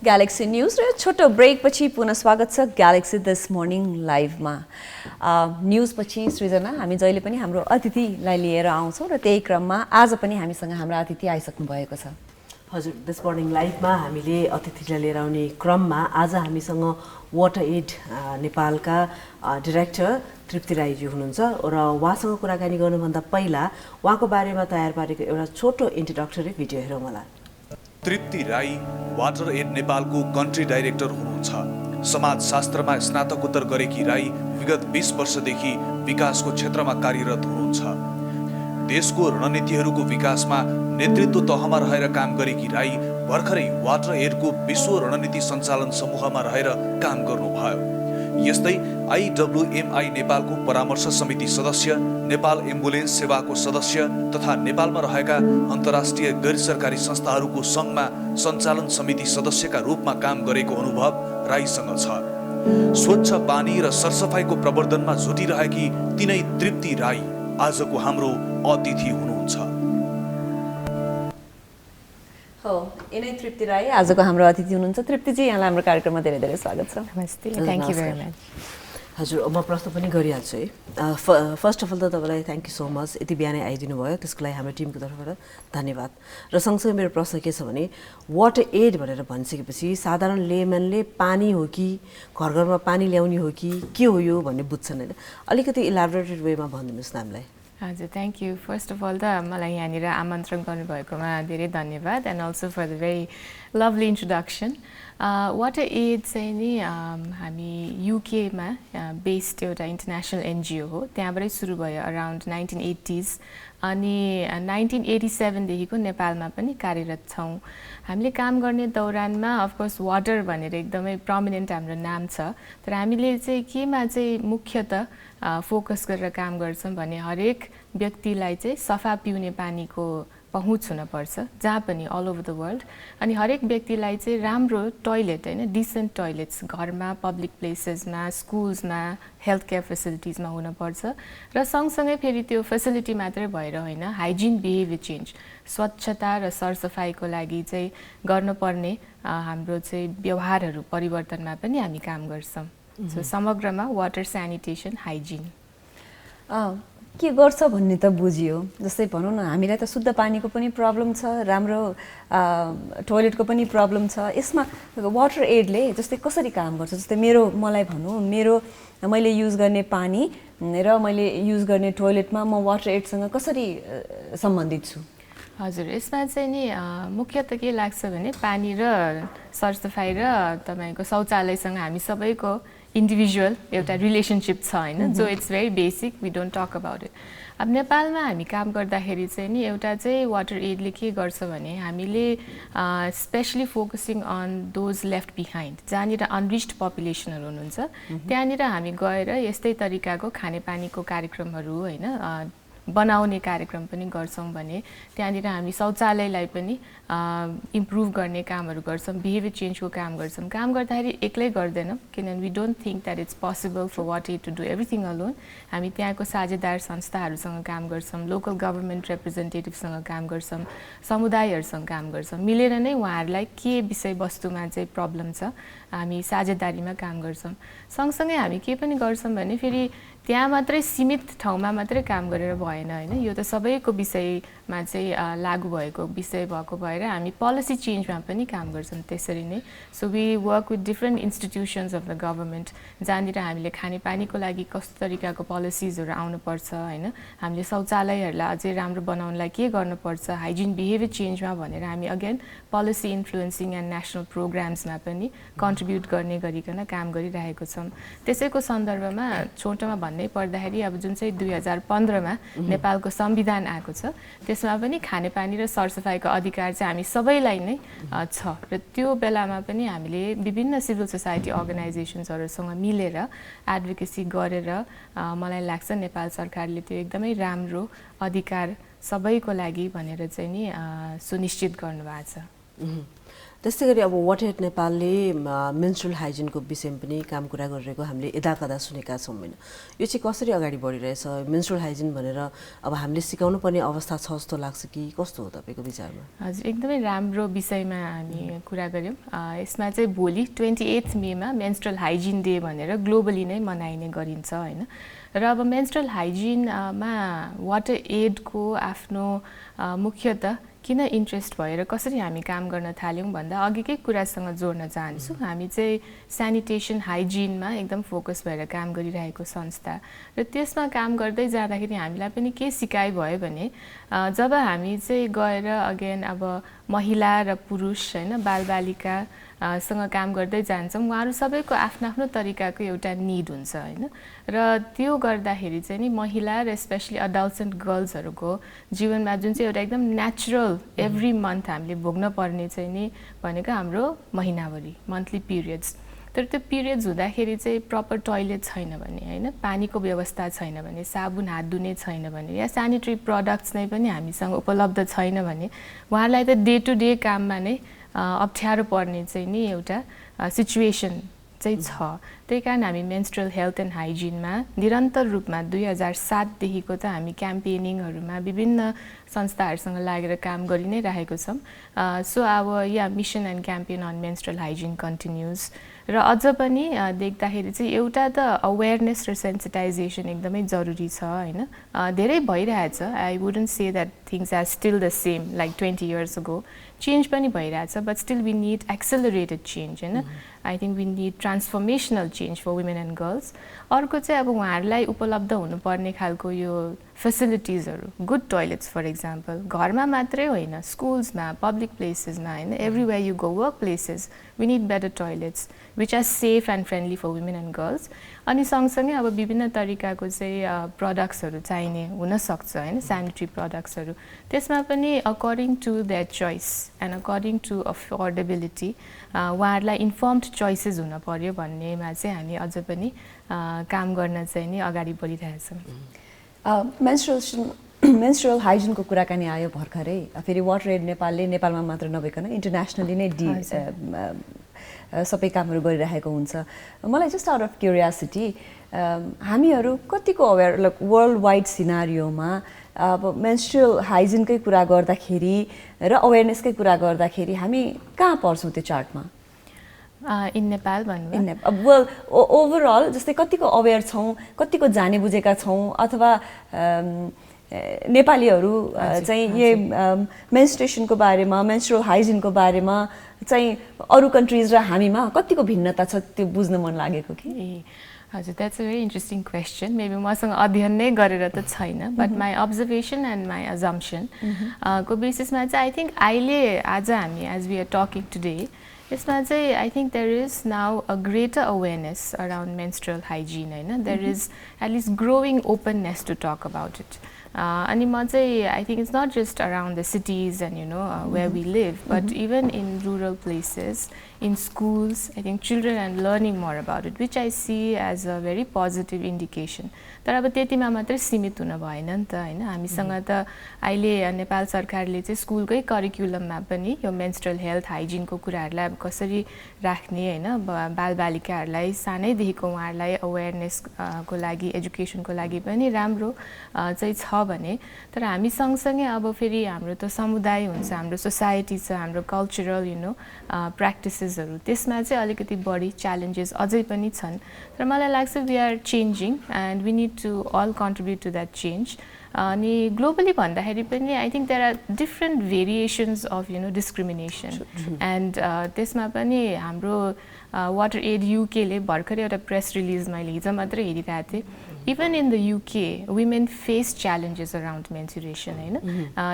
Galaxy news र छोटो brake पछि पुनः स्वागत छ ग्यालेक्सी दिस मर्निङ लाइभमा। न्यूज पछि सृजना हामी जहिले पनि हाम्रो अतिथिलाई लिएर आउँछौँ र त्यही क्रममा आज पनि हामीसँग हाम्रो अतिथि आइसक्नु भएको छ। हजुर, दिस मर्निङ लाइभमा हामीले अतिथिलाई लिएर आउने क्रममा आज हामीसँग वाटर एड नेपालका डाइरेक्टर तृप्ति राईजी हुनुहुन्छ र उहाँसँग कुराकानी गर्नुभन्दा पहिला उहाँको बारेमा तयार पारेको एउटा छोटो इन्ट्रोडक्टरी भिडियो हेरौँ होला। तृप्ति राई वाटर एड नेपालको कन्ट्री डाइरेक्टर हुनुहुन्छ। समाजशास्त्रमा स्नातकोत्तर गरेकी राई विगत 20 वर्षदेखि विकासको क्षेत्रमा कार्यरत हुनुहुन्छ। देशको रणनीतिहरूको विकासमा नेतृत्व तहमा रहेर काम गरेकी राई भर्खरै वाटर एडको विश्व रणनीति सञ्चालन समूहमा रहेर काम गर्नुभयो। यस्तै IWMI नेपालको परामर्श समिति सदस्य, नेपाल एम्बुलेन्स सेवाको सदस्य तथा नेपालमा रहेका अन्तर्राष्ट्रिय गैर सरकारी संस्थाहरूको सङ्घमा सञ्चालन समिति सदस्यका रूपमा काम गरेको अनुभव राईसँग छ। स्वच्छ पानी र सरसफाइको प्रवर्धनमा जुटिरहेकी तिनै तृप्ति राई आजको हाम्रो अतिथि हुनुहुन्छ। हो, यिनै तृप्ति राई आजको हाम्रो अतिथि हुनुहुन्छ। तृप्तिजी, यहाँलाई हाम्रो कार्यक्रममा धेरै धेरै स्वागत छ। नमस्ते, थ्याङ्क यू भेरी मच। हजुर, म प्रश्न पनि गरिहाल्छु है। फर्स्ट अफ अल त तपाईँलाई थ्याङ्क यू सो मच, यति बिहानै आइदिनु भयो, त्यसको लागि हाम्रो टिमको तर्फबाट धन्यवाद। र सँगसँगै मेरो प्रश्न के छ भने, वाटर एड भनेर भनिसकेपछि साधारण लेमनले पानी हो कि घर घरमा पानी ल्याउने हो कि के हो यो भन्ने बुझ्छन् होइन, अलिकति इलाबोरेटेड वेमा भनिदिनुहोस् न हामीलाई। हजुर, thank you. First of all त मलाई यहाँनिर आमन्त्रण गर्नुभएकोमा धेरै धन्यवाद and also for the very lovely introduction. Water Aid चाहिँ नि हामी युकेमा बेस्ड एउटा इन्टरनेसनल एनजिओ हो, त्यहाँबाटै सुरु भयो अराउन्ड 1980s अनि 1987देखिको नेपालमा पनि कार्यरत छौँ। हामीले काम गर्ने दौरानमा अफकोर्स वाटर भनेर एकदमै प्रोमिनेन्ट हाम्रो नाम छ, तर हामीले चाहिँ केमा चाहिँ मुख्यतः फोकस गरेर काम गर्छौँ भने हरेक व्यक्तिलाई चाहिँ सफा पिउने पानीको पहुँच हुनपर्छ जहाँ पनि अल ओभर द वर्ल्ड, अनि हरेक व्यक्तिलाई चाहिँ राम्रो टोइलेट होइन, डिसेन्ट टोइलेट्स घरमा, पब्लिक प्लेसेसमा, स्कुल्समा, हेल्थ केयर फेसिलिटिजमा हुनपर्छ र सँगसँगै फेरि त्यो फेसिलिटी मात्रै भएर होइन, हाइजिन बिहेभियर चेन्ज, स्वच्छता र सरसफाइको लागि चाहिँ गर्नुपर्ने हाम्रो चाहिँ व्यवहारहरू परिवर्तनमा पनि हामी काम गर्छौँ। सो समग्रमा वाटर स्यानिटेसन हाइजिन के गर्छ भन्ने त बुझियो। जस्तै भनौँ न, हामीलाई त शुद्ध पानीको पनि प्रब्लम छ, राम्रो टोइलेटको पनि प्रब्लम छ। यसमा वाटर एडले जस्तै कसरी काम गर्छ? जस्तै मलाई भनौँ, मैले युज गर्ने पानी र मैले युज गर्ने टोइलेटमा म वाटर एडसँग कसरी सम्बन्धित छु? हजुर, यसमा चाहिँ नि मुख्यतः के लाग्छ भने पानी र सरसफाइ र तपाईँको शौचालयसँग हामी सबैको इन्डिभिजुअल एउटा रिलेसनसिप छ होइन, जो it's very basic, we don't talk about it. अब नेपालमा हामी काम गर्दाखेरि चाहिँ नि एउटा चाहिँ वाटर एडले के गर्छ भने हामीले specially focusing on those left behind, जहाँनिर अनरिच्ड पपुलेसनहरू हुनुहुन्छ, त्यहाँनिर हामी गएर यस्तै तरिकाको खानेपानीको कार्यक्रमहरू होइन बनाउने कार्यक्रम पनि गर्छौँ भने त्यहाँनिर हामी शौचालयलाई पनि इम्प्रुभ गर्ने कामहरू गर्छौँ, बिहेभियर चेन्जको काम गर्छौँ। काम गर्दाखेरि एक्लै गर्दैनौँ, किनभने we don't think that it's possible for Water Aid to do everything alone. हामी त्यहाँको साझेदार संस्थाहरूसँग काम गर्छौँ, लोकल गभर्मेन्ट रिप्रेजेन्टेटिभसँग काम गर्छौँ, समुदायहरूसँग काम गर्छौँ, मिलेर नै उहाँहरूलाई के विषयवस्तुमा चाहिँ प्रब्लम छ हामी साझेदारीमा काम गर्छौँ। सँगसँगै हामी के पनि गर्छौँ भने फेरि त्यहाँ मात्रै सीमित ठाउँमा मात्रै काम गरेर भएन होइन, यो त सबैको विषयमा चाहिँ लागू भएको विषय भएको भएर हामी पोलिसी चेन्जमा पनि काम गर्छौँ त्यसरी नै। So we work with different institutions of the government, जहाँनिर हामीले खानेपानीको लागि कस्तो तरिकाको पोलिसिजहरू आउनुपर्छ होइन, हामीले शौचालयहरूलाई अझै राम्रो बनाउनलाई के गर्नुपर्छ, हाइजिन बिहेभियर चेन्जमा भनेर हामी again policy influencing and national प्रोग्राम्समा पनि कन्ट्रिब्युट गर्ने गरिकन काम गरिरहेको छौँ। त्यसैको सन्दर्भमा छोटोमा भन्नै पर्दाखेरि अब जुन चाहिँ 2015मा नेपालको संविधान आएको छ, त्यसमा पनि खानेपानी र सरसफाइको अधिकार चाहिँ हामी सबैलाई नै छ र त्यो बेलामा पनि हामीले विभिन्न सिभिल सोसाइटी अर्गनाइजेसन्सहरूसँग मिलेर एडभोकेसी गरेर मलाई लाग्छ नेपाल सरकारले त्यो एकदमै राम्रो अधिकार सबैको लागि भनेर चाहिँ नि सुनिश्चित गर्नुभएको छ। त्यस्तै गरी अब वाटर एड नेपालले मेन्स्ट्रुअल हाइजिनको विषयमा पनि काम कुरा गरिरहेको हामीले यदाकदा सुनेका छौँ होइन। यो चाहिँ कसरी अगाडि बढिरहेछ? मेन्स्ट्रुअल हाइजिन भनेर अब हामीले सिकाउनु पर्ने अवस्था छ जस्तो लाग्छ कि कस्तो हो तपाईँको विचारमा? हजुर, एकदमै राम्रो विषयमा हामी कुरा गऱ्यौँ। यसमा चाहिँ भोलि 28 मेमा मेन्स्ट्रुअल हाइजिन डे भनेर ग्लोबली नै मनाइने गरिन्छ होइन। र अब मेन्स्ट्रुअल हाइजिनमा वाटर एडको आफ्नो मुख्यतः किन इन्ट्रेस्ट भएर कसरी हामी काम गर्न थाल्यौँ भन्दा अघिकै कुरासँग जोड्न चाहन्छु। हामी चाहिँ सेनिटेसन हाइजिनमा एकदम फोकस भएर काम गरिरहेको संस्था र त्यसमा काम गर्दै जाँदाखेरि हामीलाई पनि के सिकाइ भयो भने जब हामी चाहिँ गएर अगेन अब महिला र पुरुष होइन बालबालिका सँग काम गर्दै जान्छौँ, उहाँहरू सबैको आफ्नो आफ्नो तरिकाको एउटा निड हुन्छ होइन। र त्यो गर्दाखेरि चाहिँ नि महिला र स्पेसली अडल्ट्स एन्ड गर्ल्सहरूको जीवनमा जुन चाहिँ एउटा एकदम नेचुरल एभ्री मन्थ हामीले भोग्न पर्ने चाहिँ नि भनेको हाम्रो महिनावरी मन्थली पिरियड्स। तर त्यो पिरियड्स हुँदाखेरि चाहिँ प्रपर टोइलेट छैन भने होइन, पानीको व्यवस्था छैन भने, साबुन हात धुने छैन भने या सेनिटरी प्रडक्ट्स नै पनि हामीसँग उपलब्ध छैन भने उहाँहरूलाई त डे टु डे काममा नै अप्ठ्यारो पर्ने चाहिँ नि एउटा सिचुएसन चाहिँ छ। त्यही कारण हामी मेन्स्ट्रुअल हेल्थ एन्ड हाइजिनमा निरन्तर रूपमा 2007 देखिको त हामी क्याम्पेनिङहरूमा विभिन्न संस्थाहरूसँग लागेर काम गरि नै रहेको छौँ। So our mission and campaign on menstrual hygiene continues. र अझ पनि देख्दाखेरि चाहिँ एउटा त अवेरनेस र सेन्सिटाइजेसन एकदमै जरुरी छ होइन। धेरै भइरहेछ, I wouldn't say that things are still the same like 20 years ago। Change पनि भइरहेछ, but still we need accelerated change होइन। I think we need transformational change for women and girls. अर्को चाहिँ अब उहाँहरूलाई उपलब्ध हुनुपर्ने खालको यो फेसिलिटिजहरू, गुड टोइलेट्स फर इक्जाम्पल, घरमा मात्रै होइन, स्कुल्समा, पब्लिक प्लेसेसमा होइन, everywhere you go, work places, we need better toilets which are safe and friendly for women and girls. अनि सँगसँगै अब विभिन्न तरिकाको चाहिँ प्रडक्ट्सहरू चाहिने हुनसक्छ होइन, सेनिटरी प्रडक्ट्सहरू। त्यसमा पनि according to their choice and according to affordability उहाँहरूलाई इन्फर्म्ड चोइसेस हुन पर्यो भन्नेमा चाहिँ हामी अझ पनि काम गर्न चाहिँ नि अगाडि बढिरहेछौँ। मेन्स्ट्रुअल हाइजिनको कुराकानी आयो भर्खरै, फेरि वाटर एड नेपालले नेपालमा मात्र नभइकन इन्टरनेसनली नै सबै कामहरू गरिरहेको हुन्छ। मलाई जस्ट आउट अफ क्युरियोसिटी, हामीहरू कतिको अवेर लाइक वर्ल्ड वाइड सिनारियोमा अब मेन्स्ट्रुअल हाइजिनकै कुरा गर्दाखेरि र अवेरनेसकै कुरा गर्दाखेरि हामी कहाँ पर्छौँ त्यो चार्टमा? इन नेपाल भन्नु वेल ओभरअल जस्तै कतिको अवेर छौँ, कतिको जाने बुझेका छौँ, अथवा नेपालीहरू चाहिँ यही मेन्स्ट्रुएसनको बारेमा, मेन्स्ट्रुअल हाइजिनको बारेमा चाहिँ अरू कन्ट्रिज र हामीमा कतिको भिन्नता छ त्यो बुझ्न मन लागेको कि। हजुर, that's a very interesting question. Maybe मसँग अध्ययन नै गरेर त छैन, but my observation and my assumption को बेसिसमा चाहिँ आई थिङ्क अहिले आज हामी as we are talking today यसमा चाहिँ I think there is now a greater awareness around menstrual hygiene होइन। There is at least growing openness to talk about it. अनि म चाहिँ I think it's not just around the cities and you know where we live, but even in rural places, in schools, I think children are learning more about it, which I see as a very positive indication. तर अब त्यतिमा मात्रै सीमित हुन भएन नि त होइन। हामीसँग त अहिले नेपाल सरकारले चाहिँ स्कुलकै करिकुलममा पनि यो मेन्स्ट्रुअल हेल्थ हाइजिनको कुराहरूलाई अब कसरी राख्ने होइन, बालबालिकाहरूलाई सानैदेखिको उहाँहरूलाई अवेरनेसको लागि, एजुकेसनको लागि पनि राम्रो चाहिँ छ भने, तर हामी सँगसँगै अब फेरि हाम्रो त समुदाय हुन्छ, हाम्रो सोसाइटी छ, हाम्रो कल्चरल यु नो प्र्याक्टिसेसहरू, त्यसमा चाहिँ अलिकति बढी च्यालेन्जेस अझै पनि छन्। तर मलाई लाग्छ we are changing and we need to all contribute to that change. अनि ग्लोबली भन्दाखेरि पनि I think there are different variations of you know discrimination and त्यसमा पनि हाम्रो वाटर एड युकेले भर्खरै एउटा प्रेस रिलिज मैले हिजो मात्रै हेरिरहेको थिएँ। Even in the UK, women face challenges around menstruation.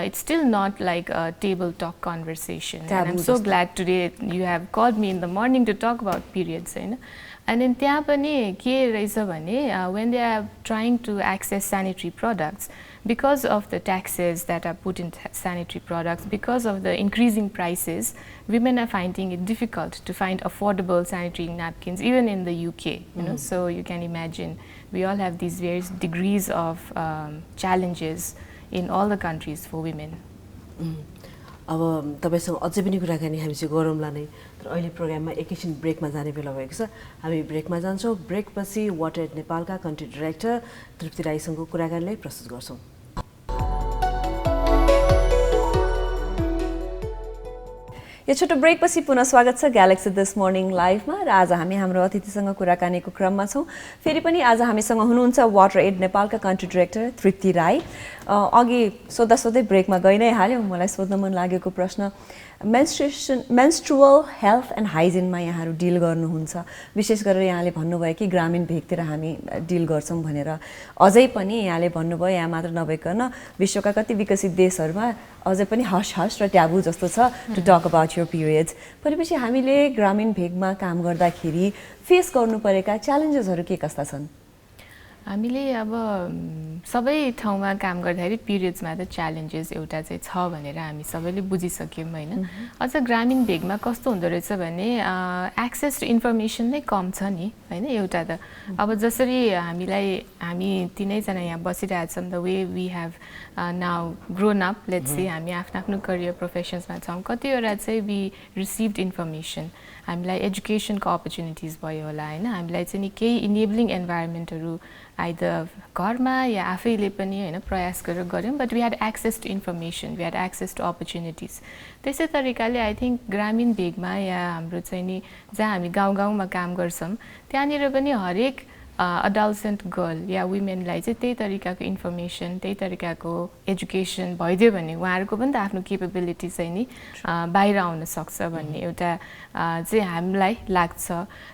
It's still not like a table talk conversation. And I'm so glad today you have called me in the morning to talk about periods. And in त्यहाँ पनि के रहेछ भने when they are trying to access sanitary products, because of the taxes that are put in sanitary products, because of the increasing prices, women are finding it difficult to find affordable sanitary napkins, even in the UK. You know, so you can imagine we all have these various degrees of challenges in all the countries for women. अब तपाईसँग अझै पनि कुराकानी हामी चाहिँ गरौँला नै, तर अहिले प्रोग्राममा एकैछिन ब्रेकमा जाने बेला भएको छ। हामी ब्रेकमा जान्छौँ। ब्रेकपछि वाटर एड नेपालका कन्ट्री डाइरेक्टर तृप्ति राईसँगको कुराकानीलाई प्रस्तुत गर्छौँ। यो छोटो ब्रेकपछि पुनः स्वागत छ ग्यालेक्सी दिस मर्निङ लाइभमा र आज हामी हाम्रो अतिथिसँग कुराकानीको क्रममा छौँ। फेरि पनि आज हामीसँग हुनुहुन्छ वाटर एड नेपालका कन्ट्री डाइरेक्टर तृप्ति राई। अघि सोध्दै ब्रेकमा गइ नै हाल्यो, मलाई सोध्न मन लागेको प्रश्न, मेन्स्ट्रुअल हेल्थ एन्ड हाइजिनमा यहाँहरू डिल गर्नुहुन्छ, विशेष गरेर यहाँले भन्नुभयो कि ग्रामीण भेगतिर हामी डिल गर्छौँ भनेर। अझै पनि यहाँले भन्नुभयो यहाँ मात्र नभइकन विश्वका कति विकसित देशहरूमा अझै पनि हस र ट्याबु जस्तो छ to talk about your periods. भनेपछि हामीले ग्रामीण भेगमा काम गर्दाखेरि फेस गर्नु परेका च्यालेन्जेसहरू के कस्ता छन्? हामीले अब सबै ठाउँमा काम गर्दाखेरि पिरियड्समा त च्यालेन्जेस एउटा चाहिँ छ भनेर हामी सबैले बुझिसक्यौँ होइन। अझ ग्रामीण भेगमा कस्तो हुँदो रहेछ भने एक्सेस टु इन्फर्मेसन नै कम छ नि होइन। एउटा त अब जसरी हामी तिनैजना यहाँ बसिरहेछौँ, the way we have now grown up, let's say हामी आफ्नो करियर प्रोफेसन्समा छौँ, कतिवटा चाहिँ वी रिसिभड इन्फर्मेसन, हामीलाई एजुकेसनको अपर्च्युनिटिज भयो होला होइन, हामीलाई चाहिँ नि केही इनेबलिङ इन्भाइरोमेन्टहरू आइदर घरमा या आफैले पनि होइन प्रयास गरेर गऱ्यौँ, but we had access to information, we had access to opportunities. त्यस्तै तरिकाले आई थिङ्क ग्रामीण भेगमा या हाम्रो चाहिँ नि जहाँ हामी गाउँमा काम गर्छौँ त्यहाँनिर पनि हरेक अडल्सेन्ट गर्ल या वुमेनलाई चाहिँ त्यही तरिकाको इन्फर्मेसन, त्यही तरिकाको एजुकेसन भइदियो भने उहाँहरूको पनि त आफ्नो केपेबिलिटी चाहिँ नि बाहिर आउन सक्छ भन्ने एउटा चाहिँ हामीलाई लाग्छ।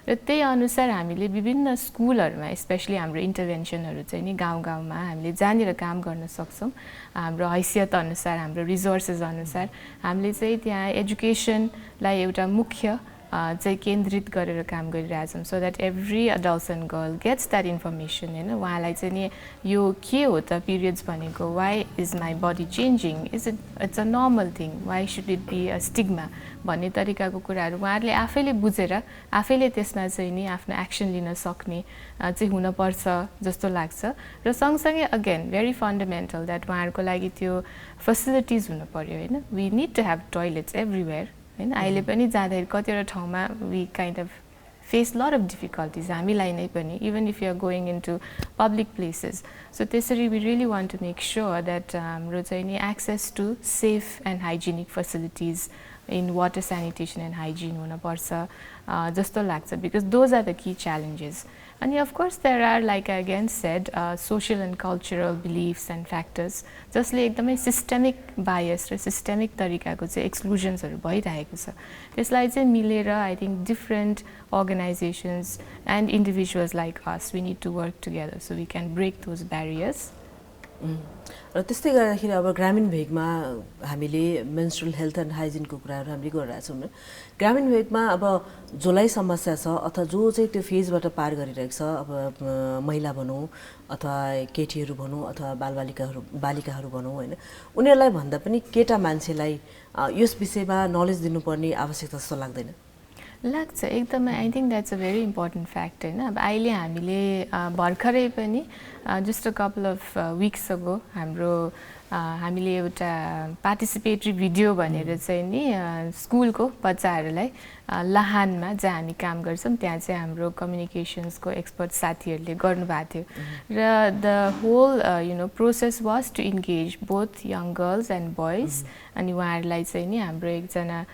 र त्यही अनुसार हामीले विभिन्न स्कुलहरूमा स्पेसली हाम्रो इन्टरभेन्सनहरू चाहिँ नि गाउँमा हामीले जहाँनिर काम गर्न सक्छौँ, हाम्रो हैसियत अनुसार, हाम्रो रिसोर्सेस अनुसार हामीले चाहिँ त्यहाँ एजुकेसनलाई एउटा मुख्य चाहिँ केन्द्रित गरेर काम गरिरहेछौँ, so that every adolescent girl gets that information होइन। उहाँलाई चाहिँ नि यो के हो त पिरियड्स भनेको, why is my body changing, it's a normal thing, why should it be a stigma भन्ने तरिकाको कुराहरू उहाँहरूले आफैले बुझेर आफैले त्यसमा चाहिँ नि आफ्नो एक्सन लिन सक्ने चाहिँ हुनपर्छ जस्तो लाग्छ। र सँगसँगै अगेन भेरी फन्डामेन्टल द्याट उहाँहरूको लागि त्यो फेसिलिटिज हुनु पऱ्यो होइन। We need to have toilets everywhere होइन। अहिले पनि जाँदाखेरि कतिवटा ठाउँमा we kind of face lot of difficulties हामीलाई नै पनि, even if you are going in to public places. So त्यसरी we really want to make sure that हाम्रो चाहिँ नि access to safe and hygienic facilities in water sanitation and hygiene हुनपर्छ जस्तो लाग्छ, because those are the key challenges. अनि of course there are like I again said social and cultural beliefs and factors जसले एकदमै systemic bias र systemic तरिकाको चाहिँ एक्सक्लुजन्सहरू भइरहेको छ। त्यसलाई चाहिँ मिलेर I think different organisations and individuals like us we need to work together so we can break those barriers. र त्यस्तै गर्दाखेरि अब ग्रामीण भेगमा हामीले मेन्स्ट्रुअल हेल्थ एन्ड हाइजिनको कुराहरू हामीले गरिरहेछौँ न। ग्रामीण भेगमा अब जसलाई समस्या छ अथवा जो चाहिँ त्यो फेजबाट पार गरिरहेको छ, अब महिला भनौँ अथवा केटीहरू भनौँ अथवा बालिकाहरू भनौँ होइन, उनीहरूलाई भन्दा पनि केटा मान्छेलाई यस विषयमा नलेज दिनुपर्ने आवश्यकता जस्तो लाग्दैन? लाग्छ एकदमै। I think that's a very important fact होइन। अब अहिले हामीले भर्खरै पनि just a couple of weeks ago हामीले एउटा पार्टिसिपेटरी भिडियो भनेर चाहिँ नि स्कुलको बच्चाहरूलाई लाहानमा जहाँ हामी काम गर्छौँ त्यहाँ चाहिँ हाम्रो कम्युनिकेसन्सको एक्सपर्ट साथीहरूले गर्नुभएको थियो र the whole process was to engage both young girls and boys. अनि उहाँहरूलाई चाहिँ नि हाम्रो एकजना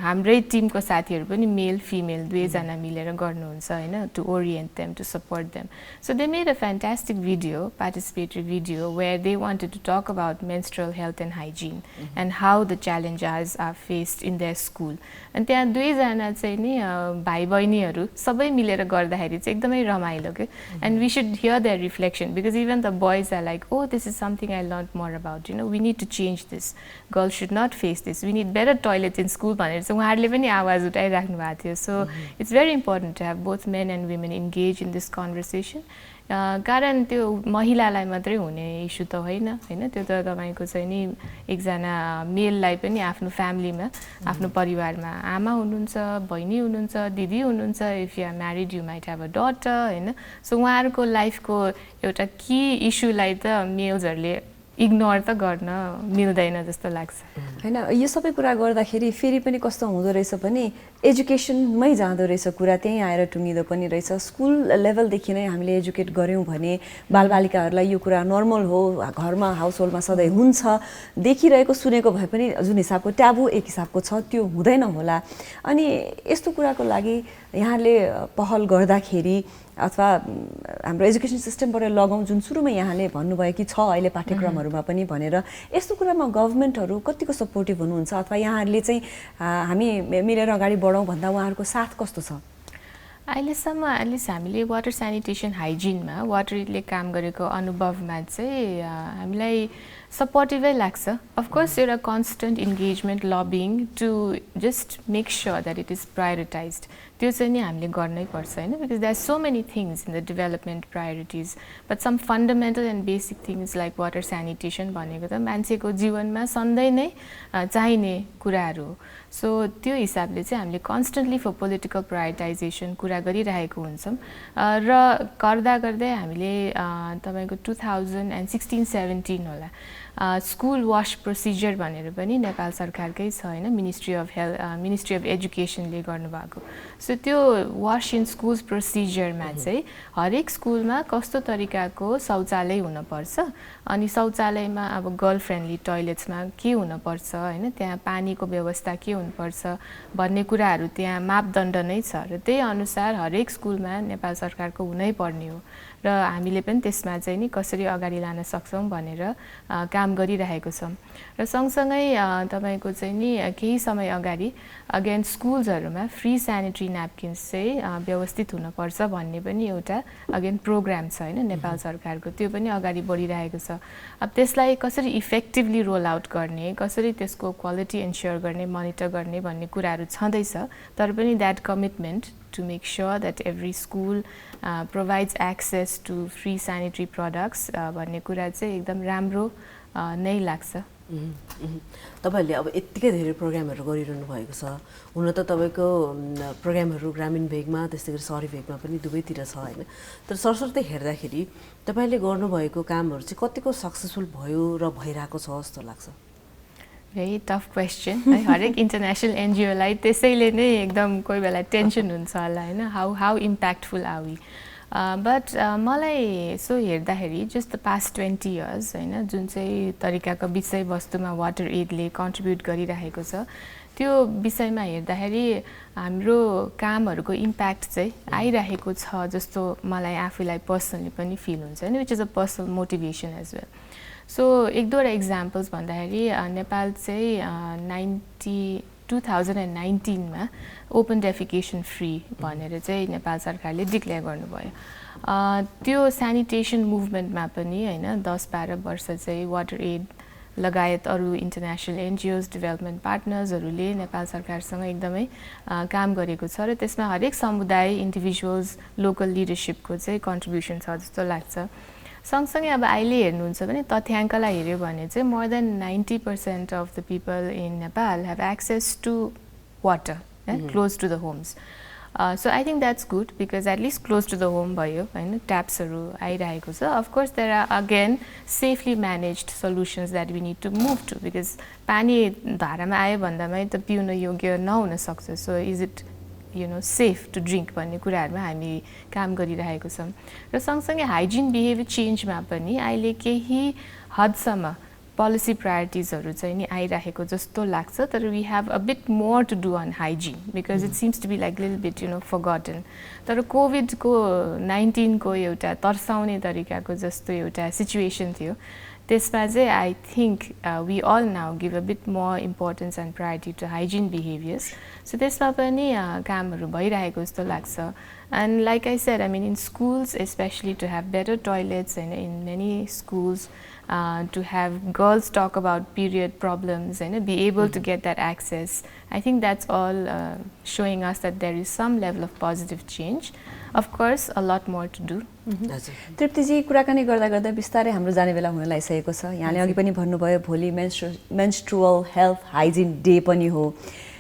हाम्रै टिमको साथीहरू पनि मेल फिमेल दुवैजना मिलेर गर्नुहुन्छ होइन, to orient them, to support them. So they made a fantastic video, participatory video, where they wanted to talk about menstrual health and hygiene and how the challenges are faced in their school. अनि त्यहाँ दुवैजना चाहिँ नि भाइ बहिनीहरू सबै मिलेर गर्दाखेरि चाहिँ एकदमै रमाइलो क्या। And we should hear their reflection because even the boys are like oh this is something I learn more about, we need to change this, girls should not face this, we need better toilet in school भनेर चाहिँ उहाँहरूले पनि आवाज उठाइराख्नु भएको थियो। So it's very important to have both men and women engage in this conversation. कारण त्यो महिलालाई मात्रै हुने इस्यु त होइन, त्यो त तपाईँको चाहिँ नि एकजना मेललाई पनि आफ्नो फ्यामिलीमा आफ्नो परिवारमा आमा हुनुहुन्छ, बहिनी हुनुहुन्छ, दिदी हुनुहुन्छ, if you are married you might have a daughter होइन। सो उहाँहरूको लाइफको एउटा कि इस्युलाई त मेल्सहरूले इग्नोर त गर्न मिल्दैन जस्तो लाग्छ हैन यो सबै कुरा गर्दाखेरि फेरि पनि कस्तो हुँदो रहेछ भने एजुकेसनमै जाँदो रहेछ कुरा त्यहीँ आएर टुङ्गिँदो पनि रहेछ स्कुल लेभलदेखि नै हामीले एजुकेट गऱ्यौँ भने बालबालिकाहरूलाई यो कुरा नर्मल हो घरमा हाउसहोल्डमा सधैँ हुन्छ देखिरहेको सुनेको भए पनि जुन हिसाबको ट्याबु एक हिसाबको छ त्यो हुँदैन होला अनि यस्तो कुराको लागि यहाँले पहल गर्दाखेरि अथवा हाम्रो एजुकेसन सिस्टमबाट लगाउँ जुन सुरुमै यहाँले भन्नुभयो कि छ अहिले पाठ्यक्रमहरूमा पनि भनेर यस्तो कुरामा गभर्मेन्टहरू कतिको सपोर्टिभ हुनुहुन्छ अथवा यहाँहरूले चाहिँ हामी मिलेर अगाडि बढौँ भन्दा उहाँहरूको साथ कस्तो छ अहिलेसम्म एटलिस्ट हामीले वाटर सेनिटेसन हाइजिनमा वाटर एडले काम गरेको अनुभवमा चाहिँ हामीलाई सपोर्टिभै लाग्छ अफकोर्स एउटा constant engagement lobbying to just make sure that it is prioritise त्यो चाहिँ नि हामीले गर्नै पर्छ होइन because there are so many things in the development priorities but some fundamental and basic things like water sanitation भनेको त मान्छेको जीवनमा सधैँ नै चाहिने कुराहरू हो सो त्यो हिसाबले चाहिँ हामीले कन्स्टेन्टली फर पोलिटिकल प्रायोरिटाइजेसन कुरा गरिरहेको हुन्छौँ र गर्दा गर्दै हामीले तपाईँको 2016-17 होला स्कुल वास प्रोसिजर भनेर पनि नेपाल सरकारकै छ होइन मिनिस्ट्री अफ एजुकेसनले गर्नुभएको सो त्यो वास इन स्कुल्स प्रोसिजरमा चाहिँ हरेक स्कुलमा कस्तो तरिकाको शौचालय हुनपर्छ अनि शौचालयमा अब गर्ल फ्रेन्डली टोइलेट्समा के हुनपर्छ होइन त्यहाँ पानीको व्यवस्था के हुनुपर्छ भन्ने कुराहरू त्यहाँ मापदण्ड नै छ र त्यही अनुसार हरेक स्कुलमा नेपाल सरकारको हुनै पर्ने हो र हामीले पनि त्यसमा चाहिँ नि कसरी अगाडि लान सक्छौँ भनेर काम गरिरहेको छौँ र सँगसँगै तपाईँको चाहिँ नि केही समय अगाडि अगेन स्कुल्सहरूमा फ्री सेनिटरी न्यापकिन्स चाहिँ व्यवस्थित हुनुपर्छ भन्ने पनि एउटा अगेन प्रोग्राम छ होइन नेपाल सरकारको त्यो पनि अगाडि बढिरहेको छ अब त्यसलाई कसरी इफेक्टिभली रोल आउट गर्ने कसरी त्यसको क्वालिटी इन्स्योर गर्ने मोनिटर गर्ने भन्ने कुराहरू छँदैछ तर पनि that commitment to make sure that every school provides access to free sanitary products भन्ने कुरा चाहिँ एकदम राम्रो नै लाग्छ तपाईहरुले अब यतिकै धेरै प्रोग्रामहरु गरिरहनु भएको छ हुन त तपाईको प्रोग्रामहरु ग्रामीण भेगमा त्यस्तै गरी शहरी भेगमा पनि दुवैतिर छ हैन तर सरसर्ती हेर्दाखेरि तपाईले गर्नुभएको कामहरु चाहिँ कतिको सक्सेसफुल भयो र भइराको छ जस्तो लाग्छ भेरी टफ क्वेसन है हरेक इन्टरनेसनल एनजिओलाई त्यसैले नै एकदम कोही बेला टेन्सन हुन्छ होला हैन how impactful are we but मलाई यसो हेर्दाखेरि जस्ट द पास्ट 20 इयर्स हैन जुन चाहिँ तरिकाको विषयवस्तुमा वाटर एडले कन्ट्रिब्युट गरिरहेको छ त्यो विषयमा हेर्दाखेरि हाम्रो कामहरूको इम्प्याक्ट चाहिँ आइरहेको छ जस्तो मलाई आफूलाई पर्सनली पनि फिल हुन्छ हैन which is a personal motivation as well so एक दुईवटा इक्जाम्पल्स भन्दाखेरि नेपाल चाहिँ 2019 मा ओपन डेफिकेसन फ्री भनेर चाहिँ नेपाल सरकारले डिक्लेयर गर्नुभयो त्यो सेनिटेसन मुभमेन्टमा पनि हैन 10-12 वर्ष चाहिँ वाटर एड लगायत अरू इन्टरनेसनल एनजिओज डेभलपमेन्ट पार्टनर्सहरूले नेपाल सरकारसँग एकदमै काम गरेको छ र त्यसमा हरेक समुदाय इन्डिभिजुअल्स लोकल लिडरसिपको चाहिँ कन्ट्रिब्युसन छ जस्तो लाग्छ सँगसँगै अब अहिले हेर्नुहुन्छ भने तथ्याङ्कलाई हेऱ्यो भने चाहिँ more than 90% of the people in Nepal have access to water close to the homes so I think that's good because at least close to the home भयो होइन ट्याप्सहरू आइरहेको छ of course there are again safely managed solutions that we need to move to because पानी धारामा आयो भन्दामै त पिउन योग्य नहुन सक्छ so is it safe to drink भन्ने कुराहरूमा हामी काम गरिरहेको छौँ र सँगसँगै हाइजिन बिहेभियर चेन्जमा पनि अहिले केही हदसम्म पोलिसी प्रायोरिटिजहरू चाहिँ नि आइरहेको जस्तो लाग्छ तर we have a bit more to do on hygiene because it seems to be like little bit forgotten तर कोभिडको 19 को एउटा तर्साउने तरिकाको जस्तो एउटा सिचुएसन थियो त्यसमा चाहिँ I think we all now give a bit more importance and priority to hygiene behaviours so त्यसमा पनि कामहरू भइरहेको जस्तो लाग्छ and like I said I mean in schools specially to have better toilets होइन in many schools to have girls talk about period problems and be able to get that access. I think that's all showing us that there is some level of positive change. Of course, a lot more to do. तृप्तिजी कुराकानी गर्दा गर्दा बिस्तारै हाम्रो जाने बेला हुन लागिसकेको छ यहाँले अघि पनि भन्नुभयो भोलि मेन्स्ट्रुअल हेल्थ हाइजिन डे पनि हो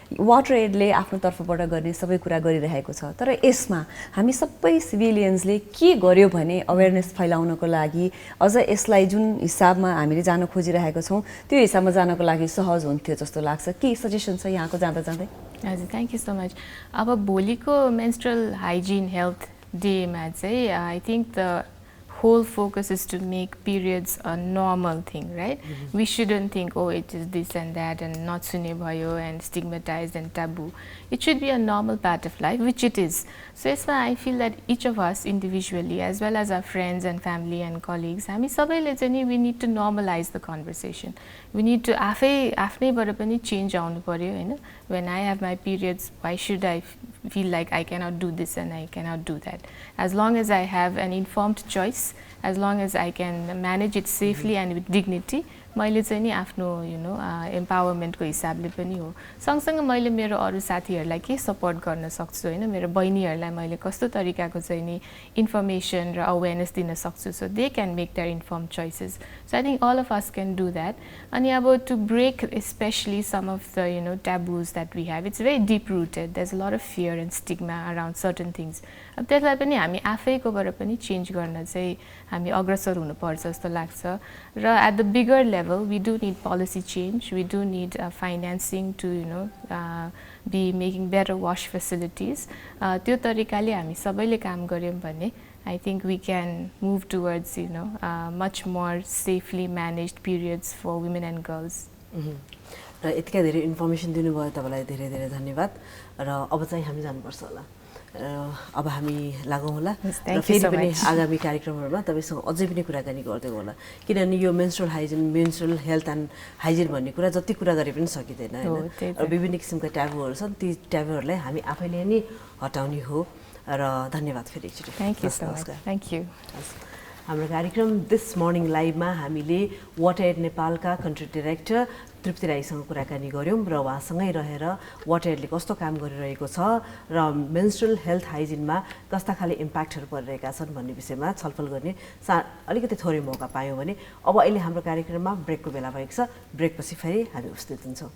वाटर एडले आफ्नो तर्फबाट गर्ने सबै कुरा गरिरहेको छ, तर यसमा हामी सबै सिभिलियन्सले के गर्यो भने अवेरनेस फैलाउनको लागि अझ यसलाई जुन हिसाबमा हामीले जान खोजिरहेको छौँ त्यो हिसाबमा जानको लागि सहज हुन्थ्यो जस्तो लाग्छ। के सजेसन छ यहाँको जाँदा जाँदै? हजुर, थ्याङ्क यू सो मच। अब भोलिको मेन्स्ट्रुअल हाइजिन हेल्थ डेमा चाहिँ I think the whole focus is to make periods a normal thing, right? We shouldn't think, oh, it is this and that and not sune bhayo and stigmatized and taboo. It should be a normal part of life, which it is. So yes, I feel that each of us individually, as well as our friends and family and colleagues, हामी सबैले चाहिँ नि we need to normalize the conversation. We need to आफ्नैबाट पनि change आउनु पर्यो हैन? When I have my periods, why should I feel like I cannot do this and I cannot do that? As long as I have an informed choice, as long as I can manage it safely and with dignity, मैले चाहिँ नि आफ्नो एम्पावरमेन्टको हिसाबले पनि हो। सँगसँगै मैले मेरो अरू साथीहरूलाई के सपोर्ट गर्न सक्छु हैन, मेरो बहिनीहरूलाई मैले कस्तो तरिकाको चाहिँ नि इन्फर्मेसन र अवेरनेस दिन सक्छु, so they can make their inform choices. So I think all of us can do that. अनि अब to break specially some of the taboos that we have, it's very deep rooted, there is a lot of fear and stigma around certain things. अब त्यसलाई पनि हामी आफैकोबाट पनि change गर्न चाहिँ हामी अग्रसर हुनुपर्छ जस्तो लाग्छ। र at the bigger level, we do need policy change, we do need financing to be making better wash facilities. त्यो तरिकाले हामी सबैले काम गर्यौं भने I think we can move towards much more safely managed periods for women and girls. र यतिका धेरै इन्फर्मेसन दिनुभयो तपाईलाई धेरै धेरै धन्यवाद। र अब चाहिँ हामी जानुपर्छ होला, अब हामी लागौँ होला र फेरि पनि आगामी कार्यक्रमहरुमा तपाईसँग अझै पनि कुराकानी गर्दै होला, किनभने यो menstrual hygiene, menstrual health and hygiene भन्ने कुरा जति कुरा गरे पनि सकिदैन हैन। र विभिन्न किसिमका ट्याबुहरु छन्, ती ट्याबुहरुलाई हामी आफैले नै हटाउने हो। र धन्यवाद फेरि एकचोटि। Thank you so much. Thank you. हाम्रो कार्यक्रम दिस मर्निङ लाइभमा हामीले वाटर एड नेपालका कन्ट्री डाइरेक्टर तृप्ति राईसँग कुराकानी गऱ्यौँ र उहाँसँगै रहेर वाटर एडले कस्तो काम गरिरहेको छ र मेन्स्ट्रुअल हेल्थ हाइजिनमा कस्ता खाले इम्प्याक्टहरू परिरहेका छन् भन्ने विषयमा छलफल गर्ने अलिकति थोरै मौका पायौँ भने अब अहिले हाम्रो कार्यक्रममा ब्रेकको बेला भएको छ। ब्रेकपछि फेरि हामी उपस्थित हुन्छौँ।